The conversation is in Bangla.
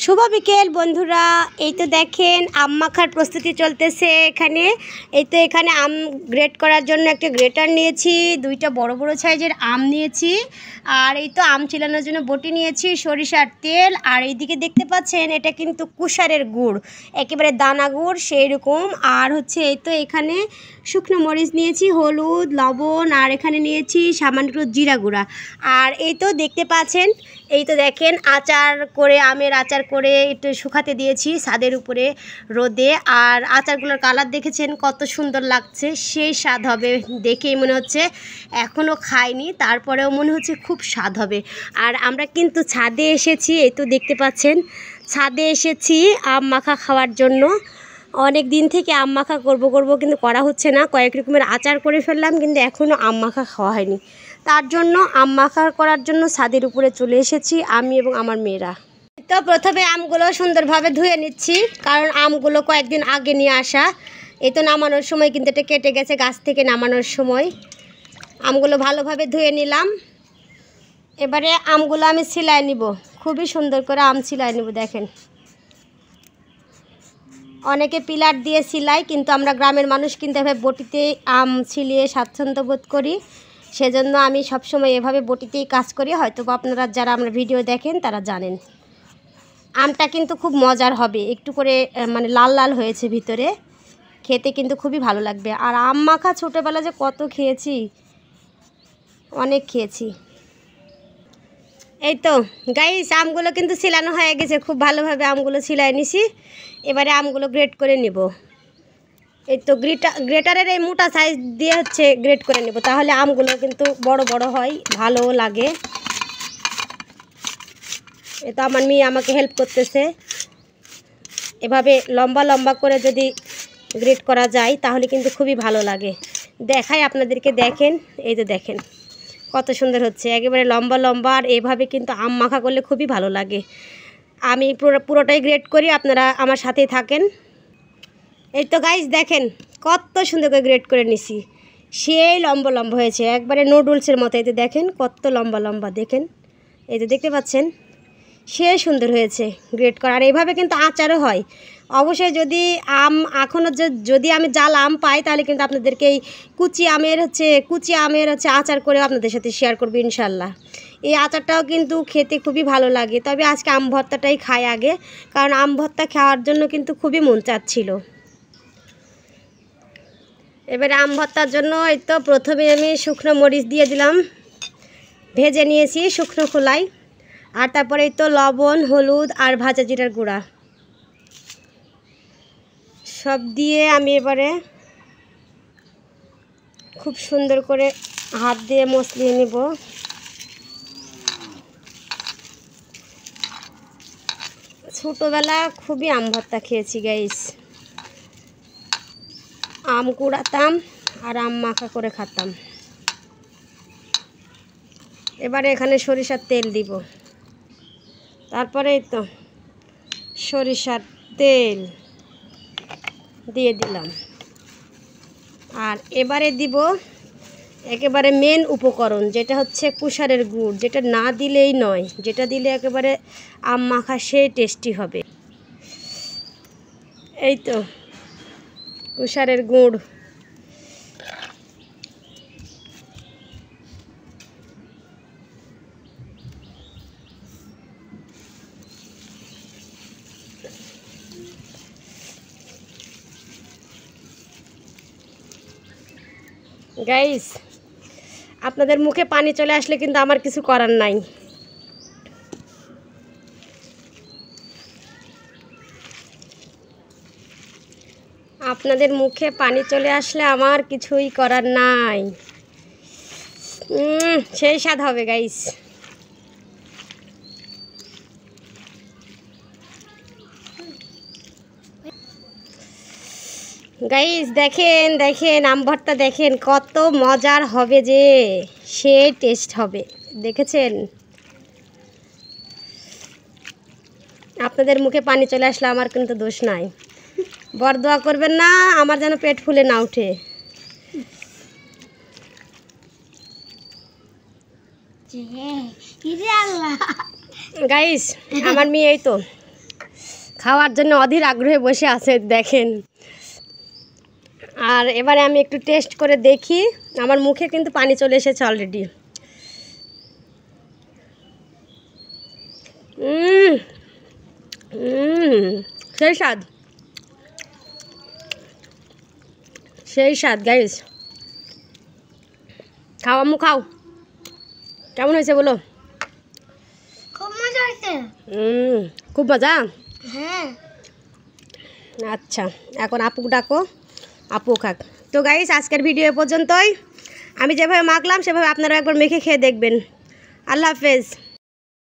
শুভ বিকেল বন্ধুরা। এই তো দেখেন আম মাখার প্রস্তুতি চলতেছে এখানে। এই তো এখানে আম গ্রেট করার জন্য একটা গ্রেটার নিয়েছি, দুইটা বড় বড় সাইজের আম নিয়েছি, আর এই তো আম চিলানোর জন্য বটি নিয়েছি, সরিষার তেল, আর এইদিকে দেখতে পাচ্ছেন এটা কিন্তু কুশারের গুড়, একেবারে দানা গুড় সেই রকম। আর হচ্ছে এই তো এখানে শুকনো মরিচ নিয়েছি, হলুদ, লবণ, আর এখানে নিয়েছি সামান্য একটু জিরা গুঁড়া। আর এই তো দেখতে পাচ্ছেন, এই তো দেখেন আচার করে, আমের আচার করে একটু শুকাতে দিয়েছি ছাদের উপরে রোদে। আর আচারগুলোর কালার দেখেছেন কত সুন্দর লাগছে, সেই স্বাদ হবে দেখেই মনে হচ্ছে। এখনও খাইনি, তারপরেও মনে হচ্ছে খুব স্বাদ হবে। আর আমরা কিন্তু ছাদে এসেছি, এই তো দেখতে পাচ্ছেন ছাদে এসেছি আম মাখা খাওয়ার জন্য। অনেক দিন থেকে আম মাখা করবো কিন্তু করা হচ্ছে না। কয়েক রকমের আচার করে ফেললাম, কিন্তু এখনও আম মাখা খাওয়া হয়নি। তার জন্য আম মাখা করার জন্য ছাদের উপরে চলে এসেছি আমি এবং আমার মেয়েরা। তো প্রথমে আমগুলো সুন্দরভাবে ধুয়ে নিচ্ছি, কারণ আমগুলো কয়েকদিন আগে নিয়ে আসা। এই তো নামানোর সময় কিন্তু এটা কেটে গেছে গাছ থেকে নামানোর সময়। আমগুলো ভালোভাবে ধুয়ে নিলাম। এবারে আমগুলো আমি ছিলাই নিব, খুবই সুন্দর করে আম ছিলাই নিব। দেখেন অনেকে পিলার দিয়ে ছিলাই, কিন্তু আমরা গ্রামের মানুষ কিন্তু এভাবে বটিতে আম ছিলিয়ে স্বাচ্ছন্দ্য বোধ করি, সেজন্য আমি সবসময় এভাবে বটিতেই কাজ করি। হয়তো আপনারা যারা আমরা ভিডিও দেখেন তারা জানেন। আমটা কিন্তু খুব মজার হবে, একটু করে মানে লাল লাল হয়েছে ভিতরে, খেতে কিন্তু খুবই ভালো লাগবে। আর আম মাখা ছোটোবেলা যে কত খেয়েছি, অনেক খেয়েছি। এই তো গাইস আমগুলো কিন্তু ছিলানো হয়ে গেছে, খুব ভালোভাবে আমগুলো ছিলাই নিছি। এবারে আমগুলো গ্রেট করে নিব। এই তো গ্রেটারের এই মোটা সাইজ দিয়ে হচ্ছে গ্রেট করে নেব, তাহলে আমগুলো কিন্তু বড় বড় হয়, ভালোও লাগে। এ তো আমার মেয়ে আমাকে হেল্প করতেছে। এভাবে লম্বা লম্বা করে যদি গ্রেট করা যায় তাহলে কিন্তু খুবই ভালো লাগে। দেখাই আপনাদেরকে, দেখেন এই তো দেখেন কত সুন্দর হচ্ছে, একেবারে লম্বা লম্বা। আর এভাবে কিন্তু আম মাখা করলে খুবই ভালো লাগে। আমি পুরোটাই গ্রেট করি, আপনারা আমার সাথেই থাকেন। এই তো গাইস দেখেন কত সুন্দর করে গ্রেট করে নিছি, সেই লম্বা লম্বা হয়েছে, একবারে নুডলসের মতো। এই তো দেখেন কত লম্বা লম্বা, দেখেন এই তো দেখতে পাচ্ছেন, সে সুন্দর হয়েছে গ্রেট করা। আর এইভাবে কিন্তু আচারও হয়। অবশ্যই যদি আম এখনও যদি আমি জাল আম পাই, তাহলে কিন্তু আপনাদেরকে এই কুচি আমের হচ্ছে আচার করে আপনাদের সাথে শেয়ার করবো ইনশাল্লাহ। এই আচারটাও কিন্তু খেতে খুবই ভালো লাগে, তবে আজকে আম ভর্তাটাই খাই আগে, কারণ আম ভর্তা খাওয়ার জন্য কিন্তু খুবই মন চাচ্ছিল। এবারে আম ভর্তার জন্য এই তো প্রথমে আমি শুকনো মরিচ দিয়ে দিলাম, ভেজে নিয়েছি শুকনো খোলায়। আর তারপরে এই তো লবণ, হলুদ আর ভাজা জিরার গুঁড়া সব দিয়ে আমি এবারে খুব সুন্দর করে হাত দিয়ে মসলিয়ে নেব। ছোটোবেলা খুবই আম ভর্তা খেয়েছি গাইস, আম কুড়াতাম আর আম মাখা করে খেতাম। এবারে এখানে সরিষার তেল দিব, তারপরে এই তো সরিষার তেল দিয়ে দিলাম। আর এবারে দিব একেবারে মেন উপকরণ, যেটা হচ্ছে কুশারের গুড়, যেটা না দিলেই নয়, যেটা দিলে একেবারে আম মাখা সেই টেস্টি হবে। এই তো কুশারের গুড়। গাইস আপনাদের মুখে পানি চলে আসলে কিন্তু আমার কিছু করার নাই। আপনাদের মুখে পানি চলে আসলে আমার কিছুই করার নাই। সেই স্বাদ হবে গাইস। গাইস দেখেন দেখেন আম ভর্তা দেখেন কত মজার হবে, যে সে টেস্ট হবে। দেখেছেন, আপনাদের মুখে পানি চলে আসলে আমার কিন্তু দোষ নাই। বরদোয়া করবেন না আমার যেন পেট ফুলে না উঠে। গাইস আমার মেয়ে এই তো খাওয়ার জন্য অধীর আগ্রহে বসে আছে দেখেন। আর এবারে আমি একটু টেস্ট করে দেখি। আমার মুখে কিন্তু পানি চলে এসেছে অলরেডি। সেই স্বাদ, সেই স্বাদ গাইস। খাও আম্মু খাও, কেমন হয়েছে বলো? খুব মজা হয়েছে। খুব মজা। হ্যাঁ। আচ্ছা, এখন আপু ডাকো, আপু খাক। তো গাইস আজকের ভিডিও এ পর্যন্তই। আমি যেভাবে মাখলাম সেভাবে আপনারা একবার মেখে খেয়ে দেখবেন। আল্লাহ হাফেজ।